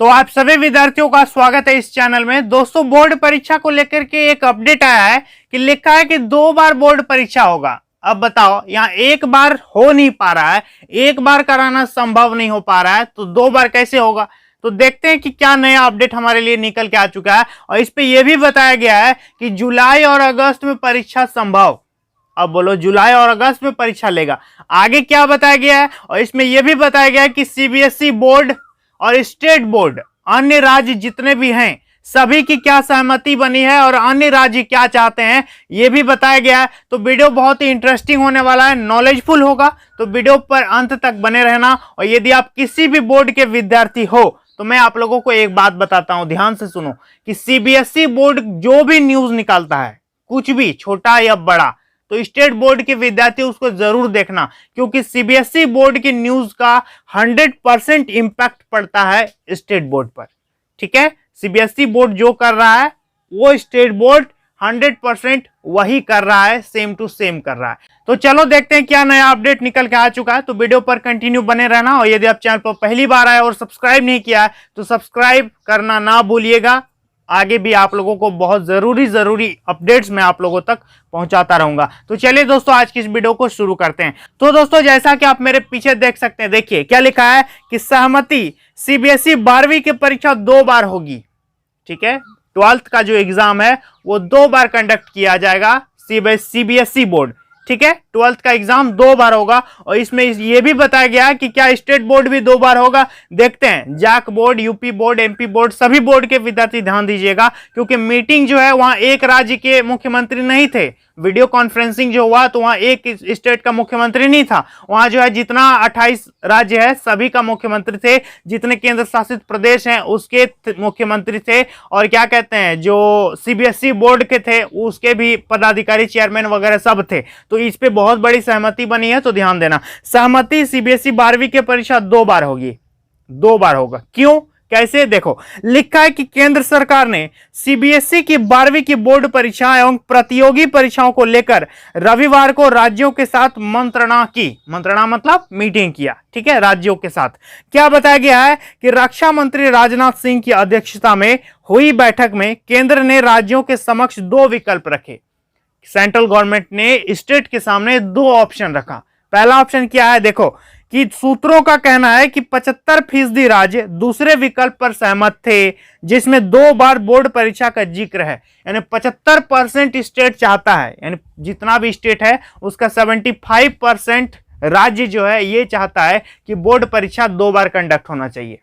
तो आप सभी विद्यार्थियों का स्वागत है इस चैनल में। दोस्तों, बोर्ड परीक्षा को लेकर के एक अपडेट आया है कि लिखा है कि 2 बार बोर्ड परीक्षा होगा। अब बताओ, यहाँ एक बार हो नहीं पा रहा है, एक बार कराना संभव नहीं हो पा रहा है, तो 2 बार कैसे होगा? तो देखते हैं कि क्या नया अपडेट हमारे लिए निकल के आ चुका है। और इस पे यह भी बताया गया है कि जुलाई और अगस्त में परीक्षा संभव। अब बोलो, जुलाई और अगस्त में परीक्षा लेगा। आगे क्या बताया गया है? और इसमें यह भी बताया गया है कि सीबीएसई बोर्ड और स्टेट बोर्ड, अन्य राज्य जितने भी हैं, सभी की क्या सहमति बनी है और अन्य राज्य क्या चाहते हैं, यह भी बताया गया है। तो वीडियो बहुत ही इंटरेस्टिंग होने वाला है, नॉलेजफुल होगा, तो वीडियो पर अंत तक बने रहना। और यदि आप किसी भी बोर्ड के विद्यार्थी हो तो मैं आप लोगों को एक बात बताता हूं, ध्यान से सुनो कि सीबीएसई बोर्ड जो भी न्यूज निकालता है, कुछ भी छोटा या बड़ा, तो स्टेट बोर्ड के विद्यार्थी उसको जरूर देखना, क्योंकि सीबीएसई बोर्ड की न्यूज का 100% इंपैक्ट पड़ता है स्टेट बोर्ड पर। ठीक है, सीबीएसई बोर्ड जो कर रहा है वो स्टेट बोर्ड 100% वही कर रहा है, सेम टू सेम कर रहा है। तो चलो देखते हैं क्या नया अपडेट निकल के आ चुका है। तो वीडियो पर कंटिन्यू बने रहना, और यदि आप चैनल पर पहली बार आए और सब्सक्राइब नहीं किया है तो सब्सक्राइब करना ना भूलिएगा। आगे भी आप लोगों को बहुत जरूरी अपडेट्स मैं आप लोगों तक पहुंचाता रहूंगा। तो चलिए दोस्तों, आज की इस वीडियो को शुरू करते हैं। तो दोस्तों, जैसा कि आप मेरे पीछे देख सकते हैं, देखिए क्या लिखा है कि सहमति, सीबीएसई 12वीं की परीक्षा 2 बार होगी। ठीक है, 12th का जो एग्जाम है वो 2 बार कंडक्ट किया जाएगा सीबीएसई बोर्ड। ठीक है, 12th का एग्जाम 2 बार होगा। और इसमें यह भी बताया गया है कि क्या स्टेट बोर्ड भी 2 बार होगा। देखते हैं, JAC board, UP board, MP board, सभी बोर्ड के विद्यार्थी ध्यान दीजिएगा, क्योंकि मीटिंग जो है वहां एक राज्य के मुख्यमंत्री नहीं थे। वीडियो कॉन्फ्रेंसिंग जो हुआ तो वहां एक स्टेट का मुख्यमंत्री नहीं था, वहां जो है जितना 28 राज्य है सभी का मुख्यमंत्री थे, जितने केंद्र शासित प्रदेश हैं उसके मुख्यमंत्री थे, और क्या कहते हैं, जो सीबीएसई बोर्ड के थे उसके भी पदाधिकारी, चेयरमैन वगैरह सब थे। तो इस पे बहुत बड़ी सहमति बनी है, तो ध्यान देना। सहमति, सीबीएसई 12वीं की परीक्षा 2 बार होगी, 2 बार होगा। क्यों, कैसे? देखो, लिखा है कि केंद्र सरकार ने सीबीएसई की 12वीं की बोर्ड परीक्षा एवं प्रतियोगी परीक्षाओं को लेकर रविवार को राज्यों के साथ मंत्रणा की। मंत्रणा मतलब मीटिंग किया। ठीक है, राज्यों के साथ। क्या बताया गया है कि रक्षा मंत्री राजनाथ सिंह की अध्यक्षता में हुई बैठक में केंद्र ने राज्यों के समक्ष 2 विकल्प रखे। सेंट्रल गवर्नमेंट ने स्टेट के सामने 2 ऑप्शन रखा। पहला ऑप्शन क्या है? देखो कि सूत्रों का कहना है कि 75% राज्य दूसरे विकल्प पर सहमत थे, जिसमें 2 बार बोर्ड परीक्षा का जिक्र है। यानी 75% स्टेट चाहता है, यानी जितना भी स्टेट है उसका 75% राज्य जो है ये चाहता है कि बोर्ड परीक्षा 2 बार कंडक्ट होना चाहिए।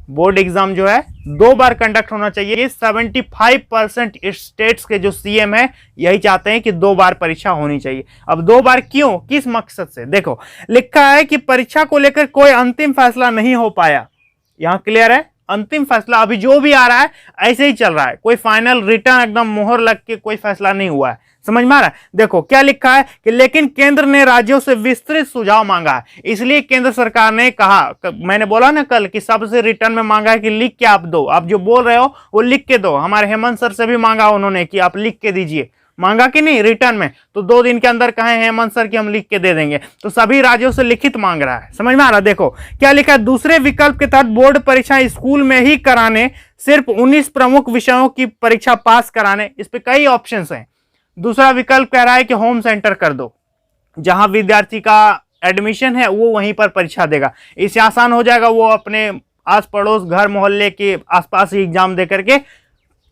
बोर्ड एग्जाम जो है 2 बार कंडक्ट होना चाहिए। 75% स्टेट्स के जो सीएम है यही चाहते हैं कि 2 बार परीक्षा होनी चाहिए। अब 2 बार क्यों, किस मकसद से? देखो, लिखा है कि परीक्षा को लेकर कोई अंतिम फैसला नहीं हो पाया। यहां क्लियर है, अंतिम फैसला अभी जो भी आ रहा है ऐसे ही चल रहा है, कोई फाइनल रिटर्न एकदम मोहर लग के कोई फैसला नहीं हुआ है। समझ में आ रहा है? देखो क्या लिखा है कि लेकिन केंद्र ने राज्यों से विस्तृत सुझाव मांगा है। इसलिए केंद्र सरकार ने कहा, मैंने बोला ना कल कि सबसे रिटर्न में मांगा है कि लिख के आप दो, आप जो बोल रहे हो वो लिख के दो। हमारे हेमंत सर से भी मांगा उन्होंने कि आप लिख के दीजिए, मांगा कि नहीं रिटर्न में, तो 2 दिन के अंदर कहे हेमंत सर कि हम लिख के दे देंगे। तो सभी राज्यों से लिखित मांग रहा है। समझ में आ रहा? देखो क्या लिखा है, दूसरे विकल्प के तहत बोर्ड परीक्षा स्कूल में ही कराने, सिर्फ 19 प्रमुख विषयों की परीक्षा पास कराने। इस पे कई ऑप्शंस हैं। दूसरा विकल्प कह रहा है कि होम सेंटर कर दो, जहां विद्यार्थी का एडमिशन है वो वहीं पर परीक्षा देगा। इससे आसान हो जाएगा, वो अपने आस पड़ोस घर मोहल्ले के आसपास ही एग्जाम दे करके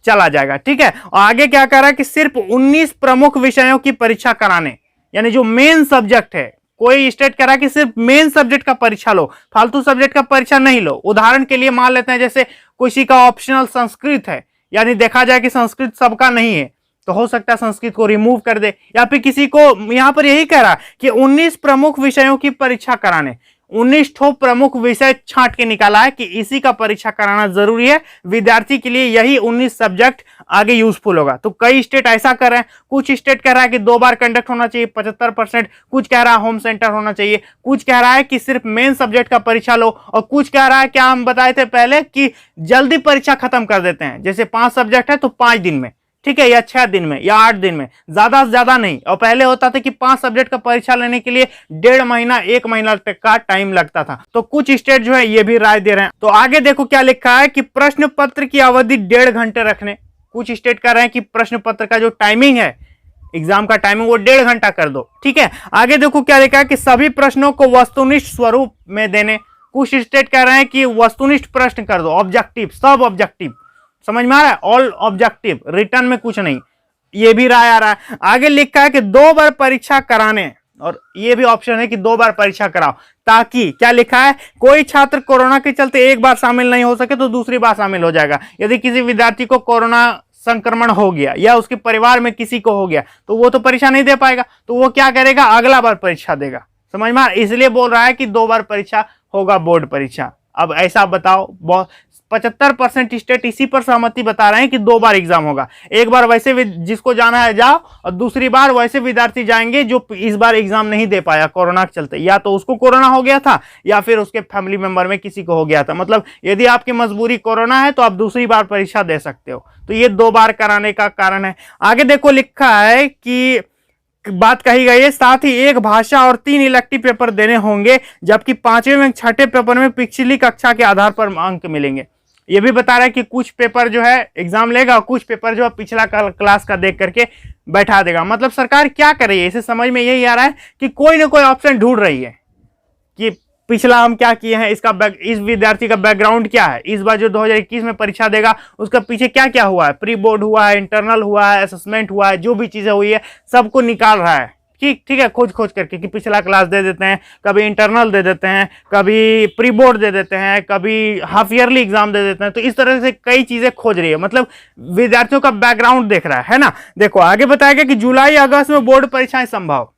चला जाएगा। ठीक है, और आगे क्या कह रहा है कि सिर्फ 19 प्रमुख विषयों की परीक्षा कराने, यानी जो मेन सब्जेक्ट है। कोई स्टेट कह रहा है कि सिर्फ मेन सब्जेक्ट का परीक्षा लो, फालतू सब्जेक्ट का परीक्षा नहीं लो। उदाहरण के लिए मान लेते हैं जैसे किसी का ऑप्शनल संस्कृत है, यानी देखा जाए कि संस्कृत सबका नहीं है, तो हो सकता है संस्कृत को रिमूव कर दे। या फिर किसी को यहां पर यही कह रहा कि 19 प्रमुख विषयों की परीक्षा कराने, 19 ठो प्रमुख विषय छांट के निकाला है कि इसी का परीक्षा कराना जरूरी है विद्यार्थी के लिए, यही 19 सब्जेक्ट आगे यूजफुल होगा। तो कई स्टेट ऐसा कर रहे हैं। कुछ स्टेट कह रहा है कि 2 बार कंडक्ट होना चाहिए 75%, कुछ कह रहा है होम सेंटर होना चाहिए, कुछ कह रहा है कि सिर्फ मेन सब्जेक्ट का परीक्षा लो, और कुछ कह रहा है, क्या हम बताए थे पहले कि जल्दी परीक्षा खत्म कर देते हैं, जैसे 5 सब्जेक्ट है तो 5 दिन में, ठीक है, या 6 दिन में या 8 दिन में, ज्यादा से ज्यादा नहीं। और पहले होता था कि 5 सब्जेक्ट का परीक्षा लेने के लिए 1.5 महीना 1 महीना तक का टाइम लगता था। तो कुछ स्टेट जो है ये भी राय दे रहे हैं। तो आगे देखो क्या लिखा है कि प्रश्न पत्र की अवधि 1.5 घंटे रखने। कुछ स्टेट कह रहे हैं कि प्रश्न पत्र का जो टाइमिंग है, एग्जाम का टाइमिंग, वो 1.5 घंटा कर दो। ठीक है, आगे देखो क्या लिखा है कि सभी प्रश्नों को वस्तुनिष्ठ स्वरूप में देने। कुछ स्टेट कह रहे हैं कि वस्तुनिष्ठ प्रश्न कर दो, ऑब्जेक्टिव, सब ऑब्जेक्टिव, समझ में आ रहा है, ऑल ऑब्जेक्टिव, रिटर्न में कुछ नहीं, ये भी राय आ रहा है। आगे लिखा है कि 2 बार परीक्षा कराने, और ये भी ऑप्शन है कि 2 बार परीक्षा कराओ, ताकि क्या लिखा है, कोई छात्र कोरोना के चलते एक बार शामिल नहीं हो सके तो दूसरी बार शामिल हो जाएगा। यदि किसी विद्यार्थी को कोरोना संक्रमण हो गया या उसके परिवार में किसी को हो गया तो वो तो परीक्षा नहीं दे पाएगा, तो वो क्या करेगा, अगला बार परीक्षा देगा। समझ में, इसलिए बोल रहा है कि 2 बार परीक्षा होगा बोर्ड परीक्षा। अब ऐसा बताओ, 75% स्टेट इसी पर सहमति बता रहे हैं कि 2 बार एग्जाम होगा। एक बार वैसे जिसको जाना है जाओ, और दूसरी बार वैसे विद्यार्थी जाएंगे जो इस बार एग्जाम नहीं दे पाया कोरोना के चलते, या तो उसको कोरोना हो गया था या फिर उसके फैमिली मेंबर में किसी को हो गया था। मतलब यदि आपकी मजबूरी कोरोना है तो आप दूसरी बार परीक्षा दे सकते हो। तो ये 2 बार कराने का कारण है। आगे देखो लिखा है कि बात कही गई है, साथ ही 1 भाषा और 3 इलेक्टिव पेपर देने होंगे, जबकि 5वें में 6ठे पेपर में पिछली कक्षा के आधार पर अंक मिलेंगे। ये भी बता रहा है कि कुछ पेपर जो है एग्जाम लेगा और कुछ पेपर जो है पिछला क्लास का देख करके बैठा देगा। मतलब सरकार क्या कर रही है, इसे समझ में यही आ रहा है कि कोई ना कोई ऑप्शन ढूंढ रही है कि पिछला हम क्या किए हैं, इसका इस विद्यार्थी का बैकग्राउंड क्या है, इस बार जो 2021 में परीक्षा देगा उसका पीछे क्या क्या हुआ है, प्री बोर्ड हुआ है, इंटरनल हुआ है, असेसमेंट हुआ है, जो भी चीजें हुई है सबको निकाल रहा है। ठीक है, खोज करके कि पिछला क्लास दे देते हैं, कभी इंटरनल दे देते हैं, कभी प्री बोर्ड दे देते हैं, कभी हाफ ईयरली एग्जाम दे देते हैं। तो इस तरह से कई चीजें खोज रही है, मतलब विद्यार्थियों का बैकग्राउंड देख रहा है ना। देखो आगे बताया गया कि जुलाई अगस्त में बोर्ड परीक्षाएं संभव।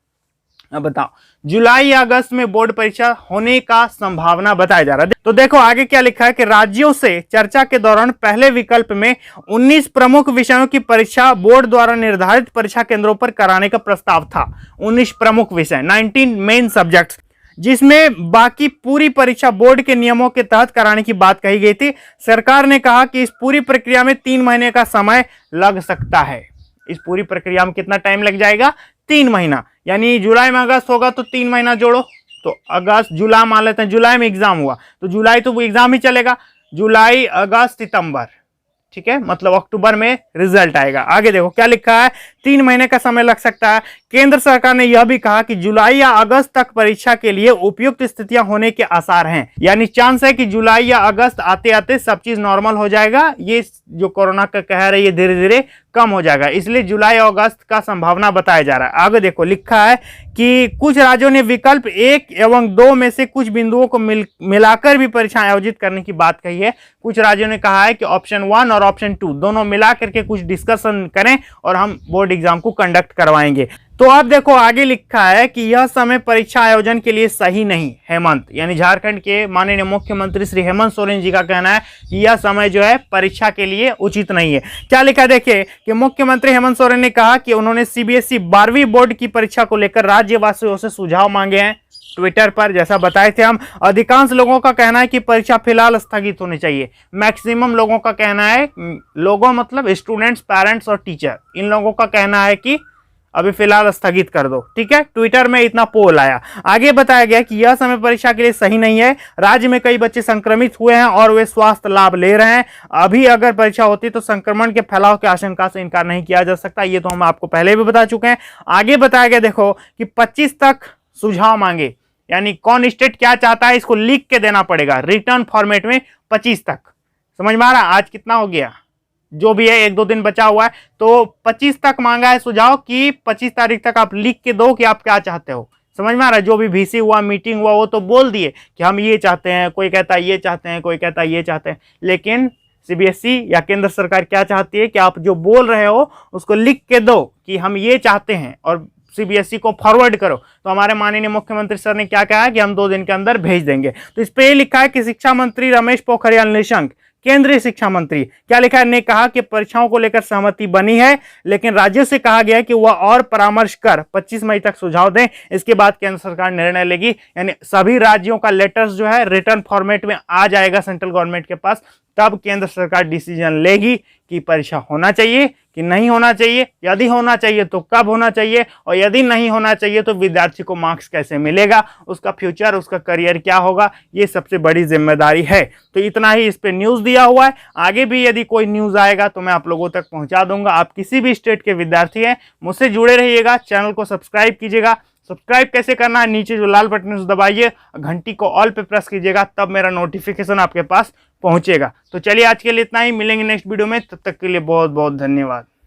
अब बताओ, जुलाई या अगस्त में बोर्ड परीक्षा होने का संभावना बताया जा रहा है। तो देखो आगे क्या लिखा है कि राज्यों से चर्चा के दौरान पहले विकल्प में 19 प्रमुख विषयों की परीक्षा बोर्ड द्वारा निर्धारित परीक्षा केंद्रों पर कराने का प्रस्ताव था। 19 प्रमुख विषय, 19 मेन सब्जेक्ट्स, जिसमें बाकी पूरी परीक्षा बोर्ड के नियमों के तहत कराने की बात कही गई थी। सरकार ने कहा कि इस पूरी प्रक्रिया में 3 महीने का समय लग सकता है। इस पूरी प्रक्रिया में कितना टाइम लग जाएगा, 3 महीना। यानी जुलाई में अगस्त होगा तो 3 महीना जोड़ो, तो अगस्त जुलाई मान लेते हैं, जुलाई में एग्जाम हुआ तो जुलाई तो वो एग्जाम ही चलेगा, जुलाई अगस्त सितंबर, ठीक है, मतलब अक्टूबर में रिजल्ट आएगा। आगे देखो क्या लिखा है, 3 महीने का समय लग सकता है। केंद्र सरकार ने यह भी कहा कि जुलाई या अगस्त तक परीक्षा के लिए उपयुक्त स्थितियां होने के आसार हैं। यानी चांस है कि जुलाई या अगस्त आते आते सब चीज नॉर्मल हो जाएगा, ये जो कोरोना का कहर है ये धीरे धीरे कम हो जाएगा, इसलिए जुलाई और अगस्त का संभावना बताया जा रहा है। आगे देखो लिखा है कि कुछ राज्यों ने विकल्प 1 एवं 2 में से कुछ बिंदुओं को मिलाकर भी परीक्षा आयोजित करने की बात कही है। कुछ राज्यों ने कहा है कि ऑप्शन 1 और ऑप्शन 2 दोनों मिला करके कुछ डिस्कशन करें और हम बोर्ड एग्जाम को कंडक्ट करवाएंगे। तो अब देखो आगे लिखा है कि यह समय परीक्षा आयोजन के लिए सही नहीं। हेमंत यानी झारखंड के माननीय मुख्यमंत्री श्री हेमंत सोरेन जी का कहना है कि यह समय जो है परीक्षा के लिए उचित नहीं है। क्या लिखा है देखिए कि मुख्यमंत्री हेमंत सोरेन ने कहा कि उन्होंने सीबीएसई 12वीं बोर्ड की परीक्षा को लेकर राज्यवासियों से सुझाव मांगे हैं। ट्विटर पर जैसा बताए थे हम, अधिकांश लोगों का कहना है कि परीक्षा फिलहाल स्थगित होनी चाहिए। मैक्सिमम लोगों का कहना है, लोगों मतलब स्टूडेंट्स, पेरेंट्स और टीचर, इन लोगों का कहना है कि अभी फिलहाल स्थगित कर दो। ठीक है, ट्विटर में इतना पोल आया। आगे बताया गया कि यह समय परीक्षा के लिए सही नहीं है। राज्य में कई बच्चे संक्रमित हुए हैं और वे स्वास्थ्य लाभ ले रहे हैं। अभी अगर परीक्षा होती तो संक्रमण के फैलाव की आशंका से इनकार नहीं किया जा सकता। ये तो हम आपको पहले भी बता चुके हैं। आगे बताया गया देखो कि 25 तक सुझाव मांगे, यानी कौन स्टेट क्या चाहता है इसको लिख के देना पड़ेगा रिटर्न फॉर्मेट में 25 तक। समझ में आ रहा? आज कितना हो गया, जो भी है 1-2 दिन बचा हुआ है, तो 25 तक मांगा है सुझाव कि 25 तारीख तक आप लिख के दो कि आप क्या चाहते हो। समझ में आ रहा है? जो भी वीसी हुआ, मीटिंग हुआ, वो तो बोल दिए कि हम ये चाहते हैं, कोई कहता है ये चाहते हैं, कोई कहता है ये चाहते हैं, लेकिन सीबीएसई या केंद्र सरकार क्या चाहती है कि आप जो बोल रहे हो उसको लिख के दो कि हम ये चाहते हैं और सीबीएसई को फॉरवर्ड करो। तो हमारे माननीय मुख्यमंत्री सर ने क्या कहा कि हम 2 दिन के अंदर भेज देंगे। तो इस पे लिखा है कि शिक्षा मंत्री रमेश पोखरियाल निशंक, केंद्रीय शिक्षा मंत्री, क्या लिखा है, ने कहा कि परीक्षाओं को लेकर सहमति बनी है, लेकिन राज्यों से कहा गया है कि वह और परामर्श कर 25 मई तक सुझाव दें। इसके बाद केंद्र सरकार निर्णय लेगी। यानी सभी राज्यों का लेटर्स जो है रिटर्न फॉर्मेट में आ जाएगा सेंट्रल गवर्नमेंट के पास, तब केंद्र सरकार डिसीजन लेगी कि परीक्षा होना चाहिए कि नहीं होना चाहिए, यदि होना चाहिए तो कब होना चाहिए, और यदि नहीं होना चाहिए तो विद्यार्थी को मार्क्स कैसे मिलेगा, उसका फ्यूचर, उसका करियर क्या होगा, ये सबसे बड़ी जिम्मेदारी है। तो इतना ही इस पे न्यूज़ दिया हुआ है। आगे भी यदि कोई न्यूज़ आएगा तो मैं आप लोगों तक पहुंचा दूंगा। आप किसी भी स्टेट के विद्यार्थी हैं, मुझसे जुड़े रहिएगा, चैनल को सब्सक्राइब कीजिएगा। सब्सक्राइब कैसे करना है, नीचे जो लाल बटन उसे दबाइए, घंटी को ऑल पे प्रेस कीजिएगा, तब मेरा नोटिफिकेशन आपके पास पहुंचेगा। तो चलिए आज के लिए इतना ही, मिलेंगे नेक्स्ट वीडियो में, तब तक के लिए बहुत बहुत धन्यवाद।